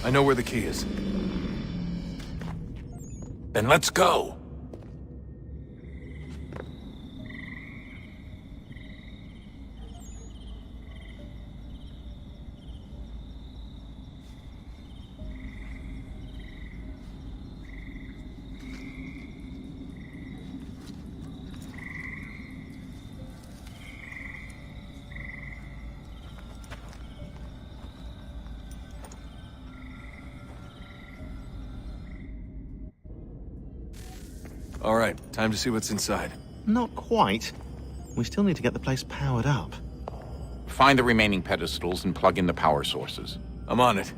I know where the key is. Then let's go! All right, time to see what's inside. Not quite. We still need to get the place powered up. Find the remaining pedestals and plug in the power sources. I'm on it.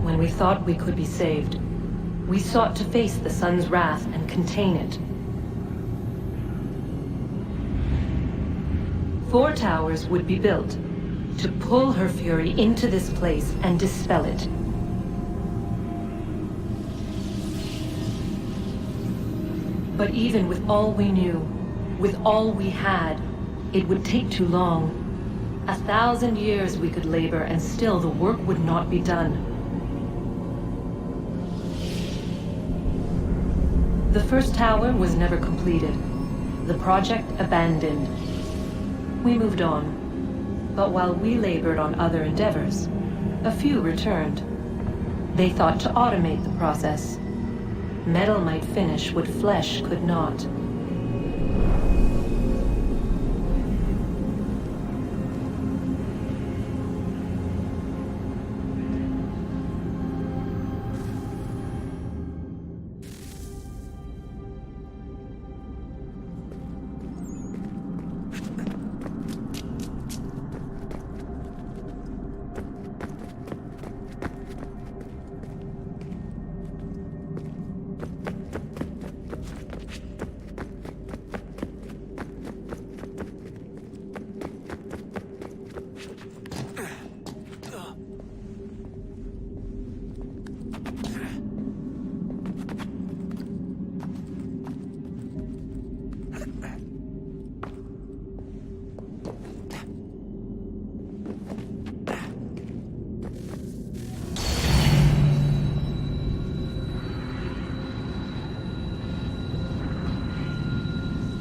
When we thought we could be saved, we sought to face the sun's wrath and contain it. 4 towers would be built to pull her fury into this place and dispel it. But even with all we knew, with all we had, it would take too long. 1,000 years we could labor and still the work would not be done. The first tower was never completed. The project abandoned. We moved on. But while we labored on other endeavors, a few returned. They thought to automate the process. Metal might finish what flesh could not.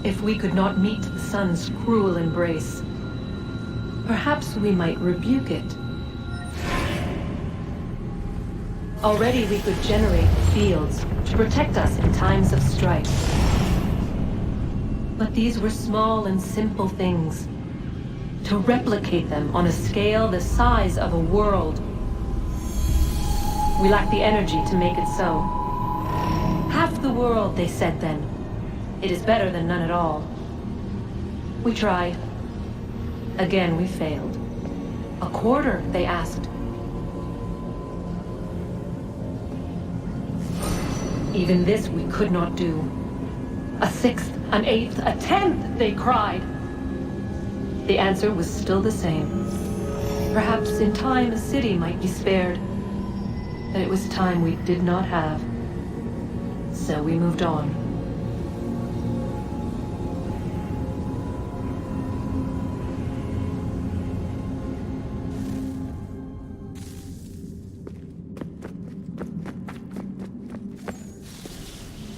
If we could not meet the sun's cruel embrace, perhaps we might rebuke it. Already we could generate fields to protect us in times of strife. But these were small and simple things. To replicate them on a scale the size of a world, we lack the energy to make it so. Half the world, they said then. It is better than none at all. We tried. Again, we failed. A quarter, they asked. Even this we could not do. A 1/6, an 1/8, a 1/10, they cried. The answer was still the same. Perhaps in time a city might be spared. But it was time we did not have. So we moved on.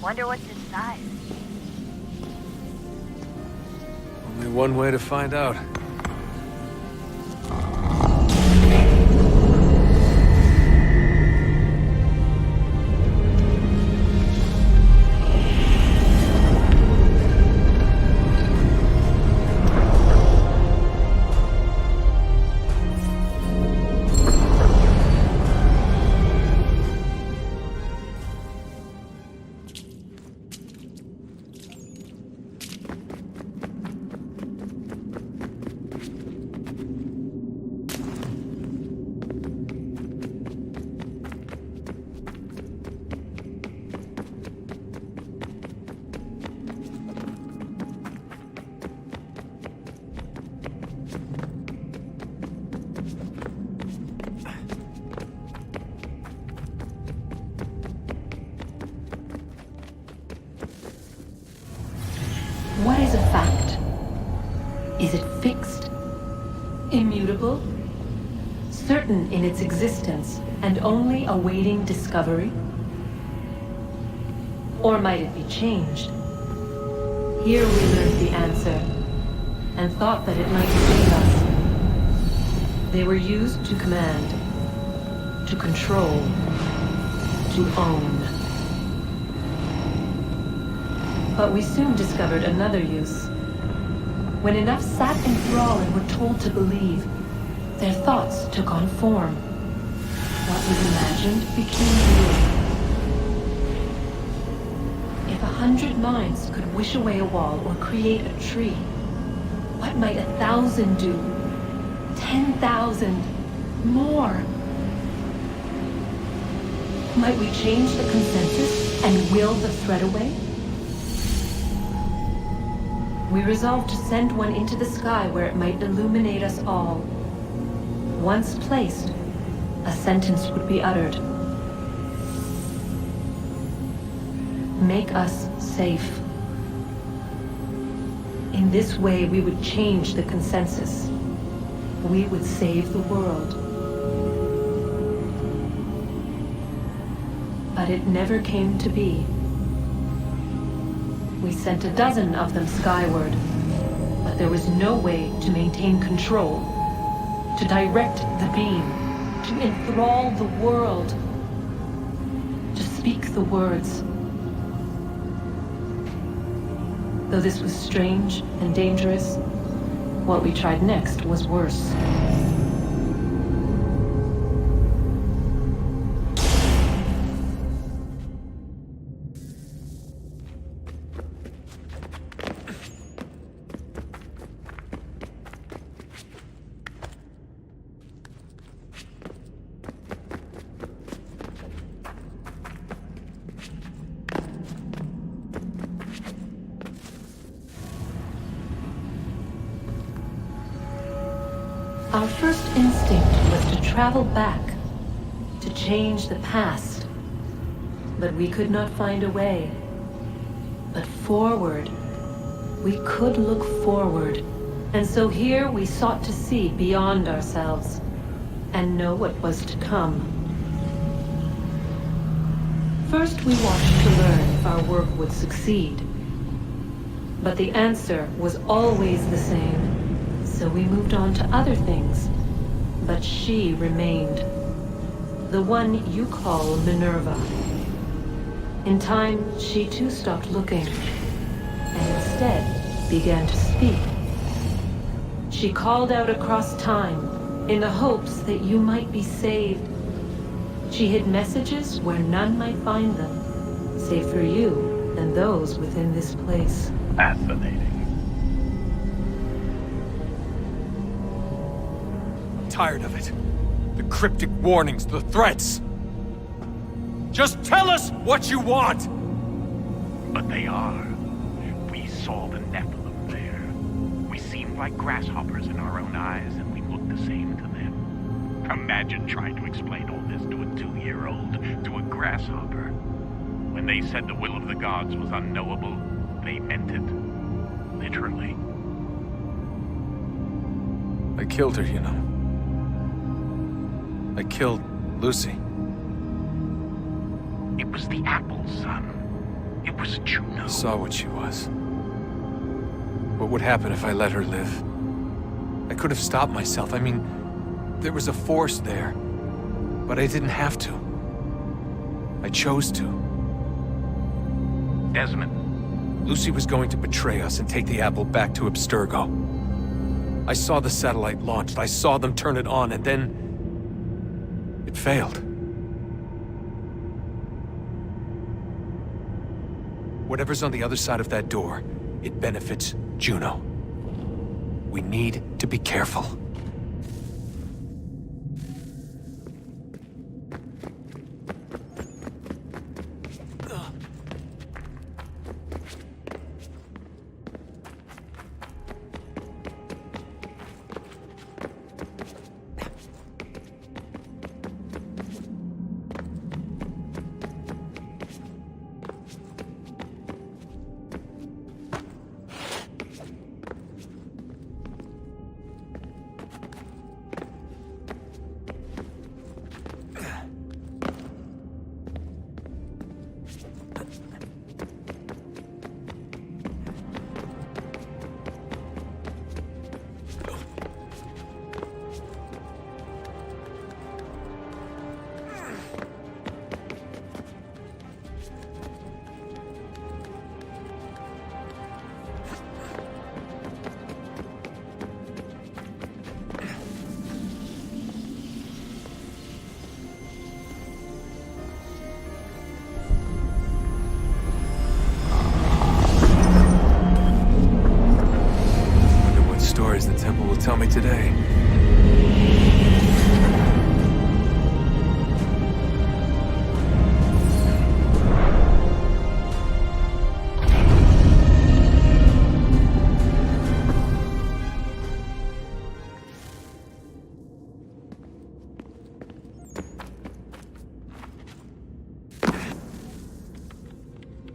Wonder what's inside. Only one way to find out. Immutable? Certain in its existence, and only awaiting discovery? Or might it be changed? Here we learned the answer, and thought that it might save us. They were used to command, to control, to own. But we soon discovered another use. When enough sat in thrall and were told to believe, their thoughts took on form. What was imagined became real. If 100 minds could wish away a wall or create a tree, what might 1,000 do? 10,000? More? Might we change the consensus and will the thread away? We resolved to send one into the sky where it might illuminate us all. Once placed, a sentence would be uttered. Make us safe. In this way, we would change the consensus. We would save the world. But it never came to be. We sent a dozen of them skyward, but there was no way to maintain control, to direct the beam, to enthrall the world, to speak the words. Though this was strange and dangerous, what we tried next was worse. Our first instinct was to travel back, to change the past. But we could not find a way. But forward, we could look forward. And so here we sought to see beyond ourselves, and know what was to come. First we watched to learn if our work would succeed. But the answer was always the same. So we moved on to other things, but she remained. The one you call Minerva. In time, she too stopped looking, and instead began to speak. She called out across time, in the hopes that you might be saved. She hid messages where none might find them, save for you and those within this place. Fascinating. Tired of it. The cryptic warnings, the threats. Just tell us what you want! But they are. We saw the Nephilim there. We seemed like grasshoppers in our own eyes, and we looked the same to them. Imagine trying to explain all this to a 2-year-old, to a grasshopper. When they said the will of the gods was unknowable, they meant it. Literally. I killed her, you know. I killed Lucy. It was the apple, son. It was Juno. I saw what she was. What would happen if I let her live? I could have stopped myself. I mean, there was a force there. But I didn't have to. I chose to. Desmond. Lucy was going to betray us and take the apple back to Abstergo. I saw the satellite launched. I saw them turn it on, and then it failed. Whatever's on the other side of that door, it benefits Juno. We need to be careful. today.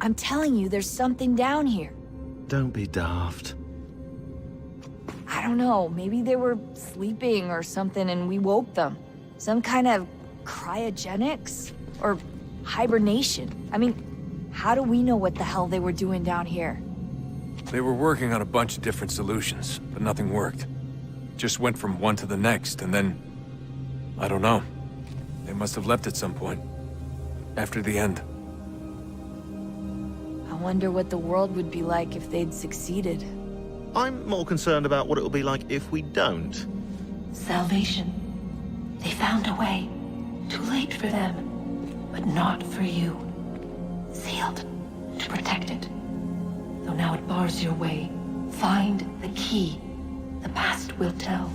I'm telling you, there's something down here. Don't be daft. I don't know, maybe they were sleeping or something and we woke them. Some kind of cryogenics? Or hibernation? I mean, how do we know what the hell they were doing down here? They were working on a bunch of different solutions, but nothing worked. Just went from one to the next, and then... I don't know. They must have left at some point. After the end. I wonder what the world would be like if they'd succeeded. I'm more concerned about what it'll be like if we don't. Salvation. They found a way. Too late for them, but not for you. Sealed to protect it. Though now it bars your way. Find the key. The past will tell.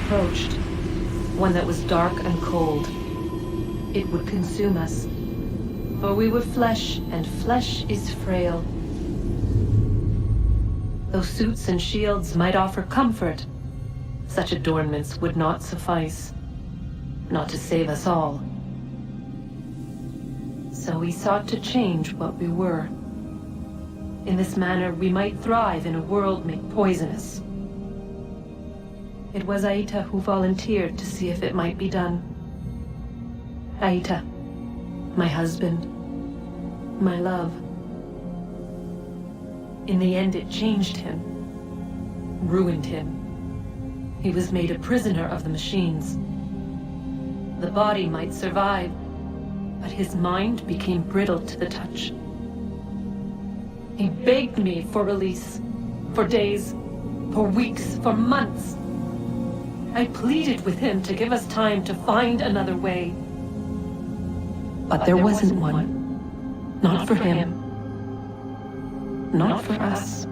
Approached. One that was dark and cold. It would consume us. For we were flesh, and flesh is frail. Though suits and shields might offer comfort, such adornments would not suffice. Not to save us all. So we sought to change what we were. In this manner, we might thrive in a world made poisonous. It was Aita who volunteered to see if it might be done. Aita, my husband, my love. In the end, it changed him, ruined him. He was made a prisoner of the machines. The body might survive, but his mind became brittle to the touch. He begged me for release, for days, for weeks, for months. I pleaded with him to give us time to find another way. But there wasn't one. Not for him. Not for us.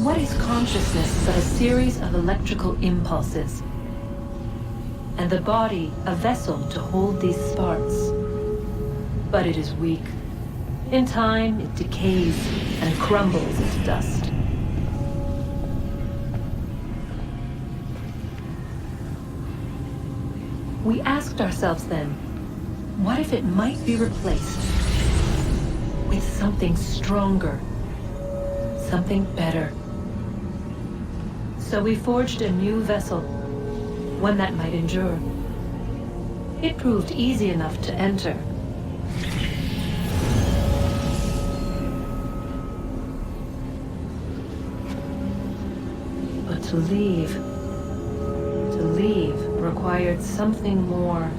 What is consciousness but a series of electrical impulses? And the body a vessel to hold these sparks. But it is weak. In time, it decays and crumbles into dust. We asked ourselves then, what if it might be replaced with something stronger, something better? So we forged a new vessel, one that might endure. It proved easy enough to enter. But to leave required something more,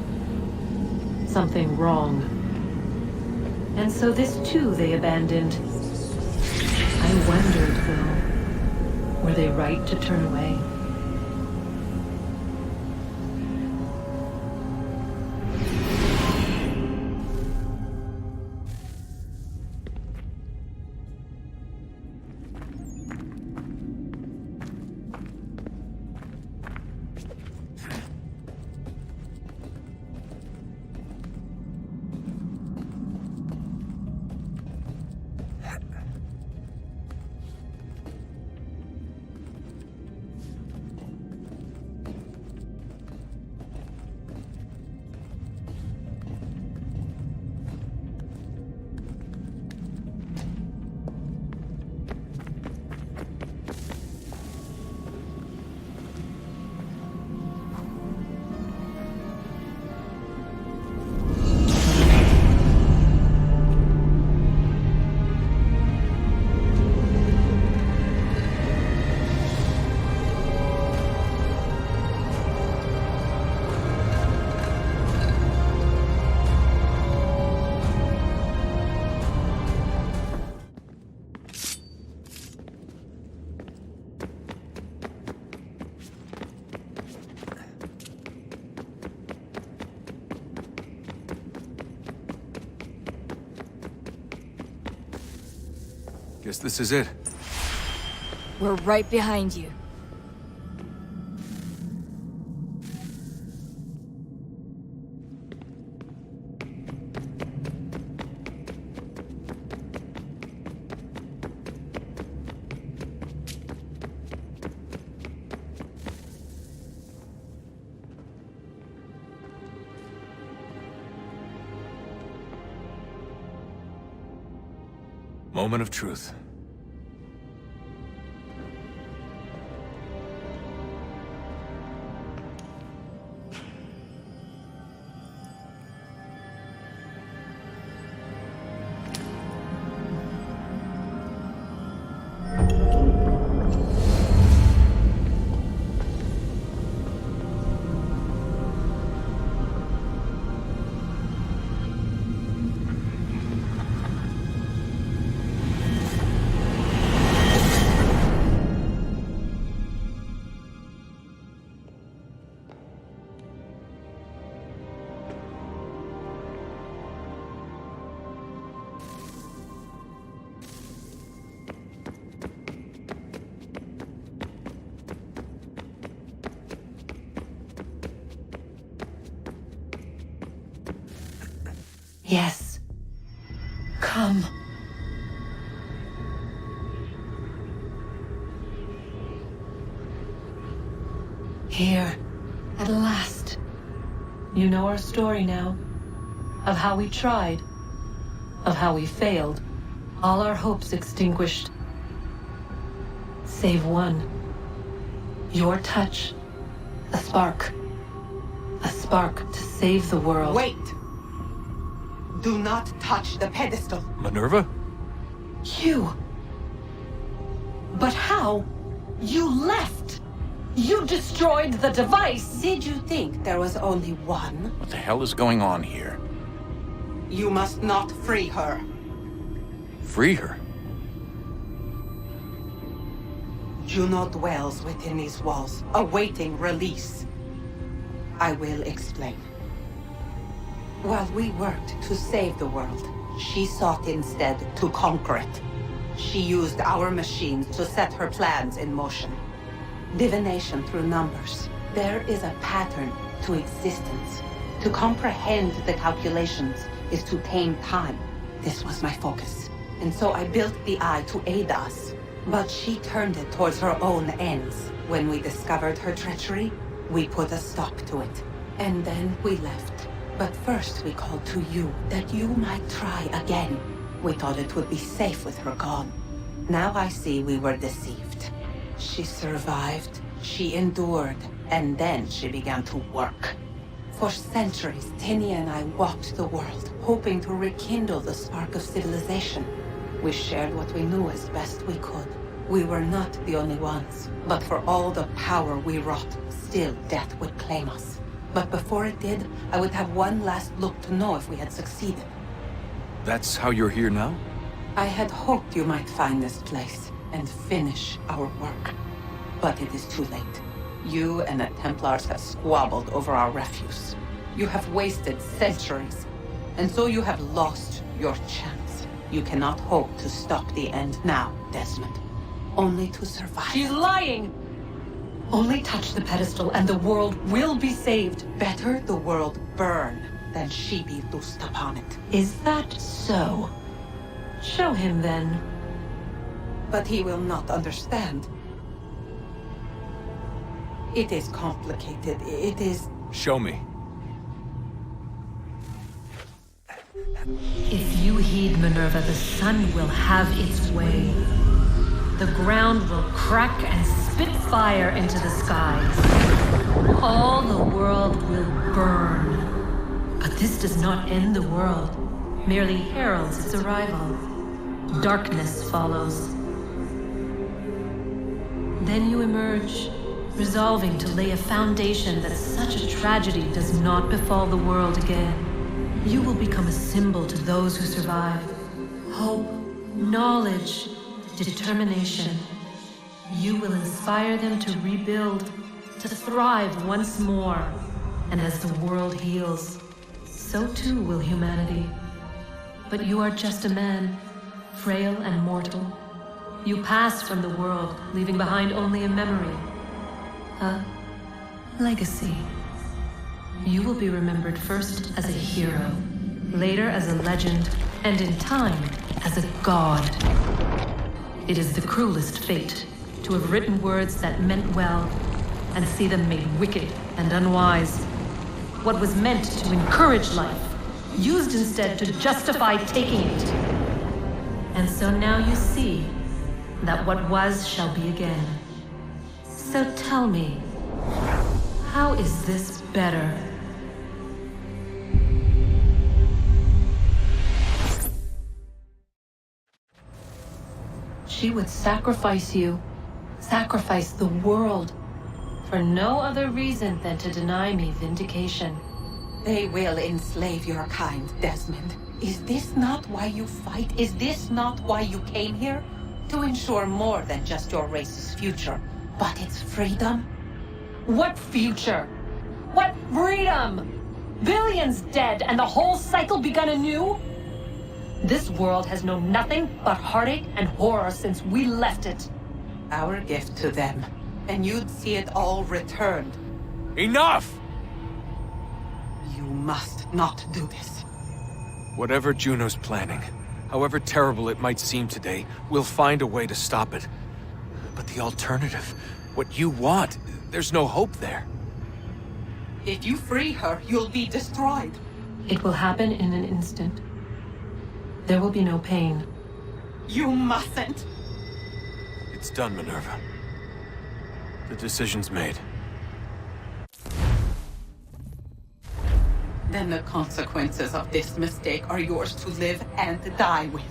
something wrong. And so this too they abandoned. I wondered, though, were they right to turn away? Guess this is it. We're right behind you. Moment of truth. Yes. Come. Here, at last. You know our story now. Of how we tried. Of how we failed. All our hopes extinguished. Save one. Your touch. A spark. A spark to save the world. Wait! Do not touch the pedestal. Minerva? You. But how? You left. You destroyed the device. Did you think there was only one? What the hell is going on here? You must not free her. Free her? Juno dwells within these walls, awaiting release. I will explain. While we worked to save the world, she sought instead to conquer it. She used our machines to set her plans in motion. Divination through numbers. There is a pattern to existence. To comprehend the calculations is to tame time. This was my focus. And so I built the eye to aid us. But she turned it towards her own ends. When we discovered her treachery, we put a stop to it. And then we left. But first we called to you, that you might try again. We thought it would be safe with her gone. Now I see we were deceived. She survived, she endured, and then she began to work. For centuries, Tinia and I walked the world, hoping to rekindle the spark of civilization. We shared what we knew as best we could. We were not the only ones, but for all the power we wrought, still death would claim us. But before it did, I would have one last look to know if we had succeeded. That's how you're here now? I had hoped you might find this place and finish our work. But it is too late. You and the Templars have squabbled over our refuse. You have wasted centuries, and so you have lost your chance. You cannot hope to stop the end now, Desmond. Only to survive. She's lying! Only touch the pedestal and the world will be saved. Better the world burn than she be loosed upon it. Is that so? Show him then. But he will not understand. It is complicated. It is... Show me. If you heed Minerva, the sun will have its way. The ground will crack and spit fire into the skies. All the world will burn. But this does not end the world, merely heralds its arrival. Darkness follows. Then you emerge, resolving to lay a foundation that such a tragedy does not befall the world again. You will become a symbol to those who survive. Hope, knowledge, determination. You will inspire them to rebuild, to thrive once more. And as the world heals, so too will humanity. But you are just a man, frail and mortal, You pass from the world, leaving behind only a memory. A legacy. You will be remembered first as a hero, later as a legend, and in time, as a god. It is the cruelest fate to have written words that meant well, and see them made wicked and unwise. What was meant to encourage life, used instead to justify taking it. And so now you see that what was shall be again. So tell me, how is this better? She would sacrifice you, sacrifice the world, for no other reason than to deny me vindication. They will enslave your kind, Desmond. Is this not why you fight? Is this not why you came here? To ensure more than just your race's future, but its freedom? What future? What freedom? Billions dead and the whole cycle begun anew? This world has known nothing but heartache and horror since we left it. Our gift to them, and you'd see it all returned. Enough! You must not do this. Whatever Juno's planning, however terrible it might seem today, we'll find a way to stop it. But the alternative, what you want, there's no hope there. If you free her, you'll be destroyed. It will happen in an instant. There will be no pain. You mustn't. It's done, Minerva. The decision's made. Then the consequences of this mistake are yours to live and die with.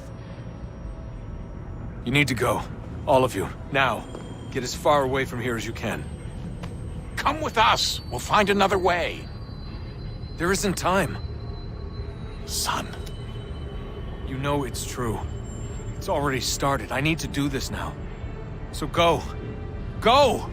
You need to go. All of you. Now. Get as far away from here as you can. Come with us. We'll find another way. There isn't time. Son. You know it's true. It's already started. I need to do this now. So go. Go!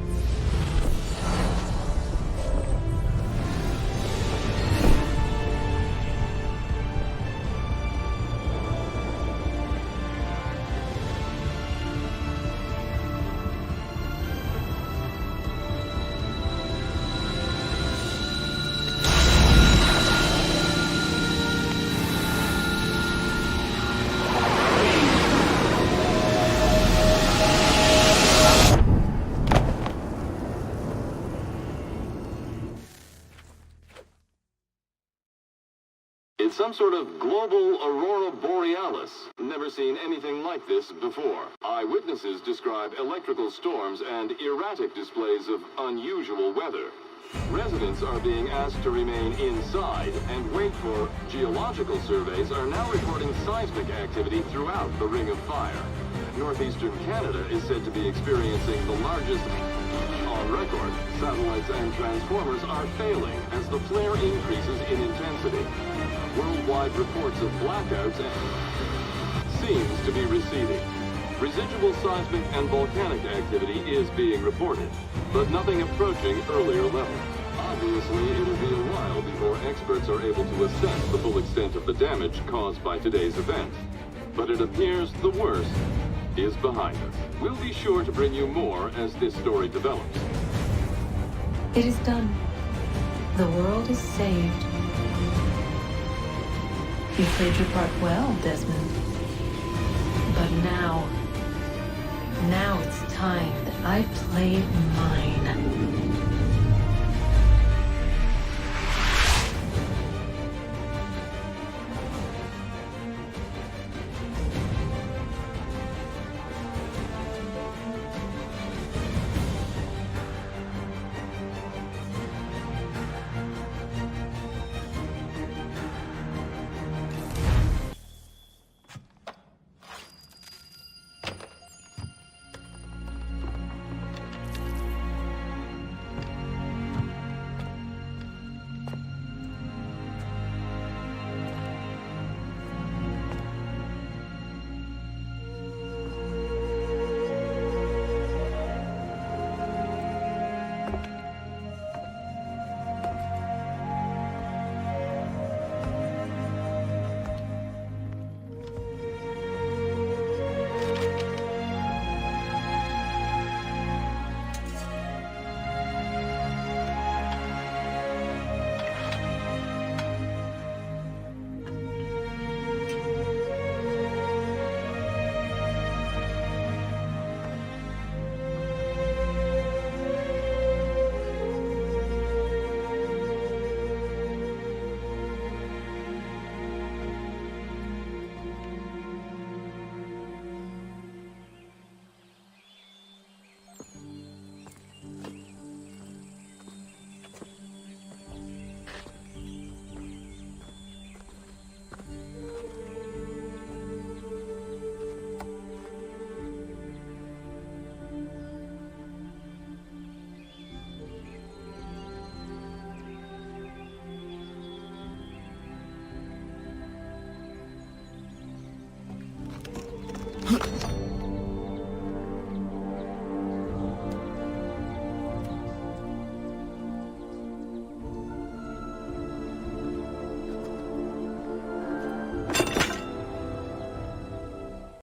It's some sort of global aurora borealis. Never seen anything like this before. Eyewitnesses describe electrical storms and erratic displays of unusual weather. Residents are being asked to remain inside and wait for geological surveys are now reporting seismic activity throughout the Ring of Fire. Northeastern Canada is said to be experiencing the largest on record. Satellites and transformers are failing as the flare increases in intensity. Worldwide reports of blackouts seems to be receding. Residual seismic and volcanic activity is being reported, but nothing approaching earlier levels. Obviously, it'll be a while before experts are able to assess the full extent of the damage caused by today's event. But it appears the worst is behind us. We'll be sure to bring you more as this story develops. It is done. The world is saved. You played your part well, Desmond. But now it's time that I play mine.